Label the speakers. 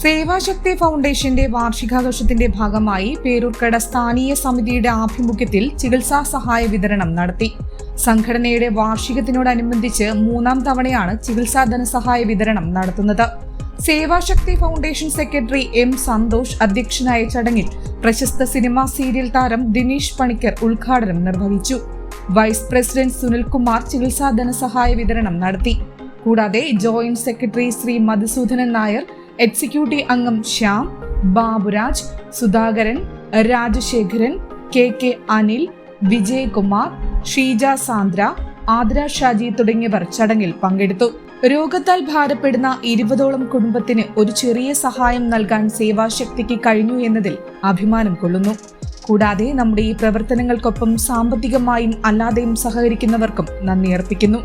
Speaker 1: സേവാശക്തി ഫൗണ്ടേഷന്റെ വാർഷികാഘോഷത്തിന്റെ ഭാഗമായി പേരൂർക്കട സ്ഥാനീയ സമിതിയുടെ ആഭിമുഖ്യത്തിൽ ചികിത്സാ സഹായ വിതരണം നടത്തി. സംഘടനയുടെ വാർഷികത്തിനോടനുബന്ധിച്ച് 3-ാം തവണയാണ് ചികിത്സാ ധനസഹായ വിതരണം നടത്തുന്നത്. Sevashakti foundation secretary M Santhosh അധ്യക്ഷനായ ചടങ്ങിൽ പ്രശസ്ത സിനിമാ സീരിയൽ താരം ദിനേശ് പണിക്കർ ഉദ്ഘാടനം നിർവഹിച്ചു. വൈസ് പ്രസിഡന്റ് സുനിൽകുമാർ ചികിത്സാ ധനസഹായ വിതരണം നടത്തി. കൂടാതെ joint secretary Shri Madhusoodanan Nair, executive അംഗം ശ്യാം, ബാബുരാജ്, സുധാകരൻ, രാജശേഖരൻ, കെ അനിൽ, വിജയകുമാർ, ഷീജ സാന്ദ്ര, ആതിര ഷാജി തുടങ്ങിയവർ ചടങ്ങിൽ പങ്കെടുത്തു. രോഗത്താൽ ഭാരപ്പെടുന്ന 20ഓളം കുടുംബത്തിന് ഒരു ചെറിയ സഹായം നൽകാൻ സേവാശക്തിക്ക് കഴിഞ്ഞു എന്നതിൽ അഭിമാനം കൊള്ളുന്നു. കൂടാതെ നമ്മുടെ ഈ പ്രവർത്തനങ്ങൾക്കൊപ്പം സാമ്പത്തികമായും അല്ലാതെയും സഹകരിക്കുന്നവർക്കും നന്ദി അർപ്പിക്കുന്നു.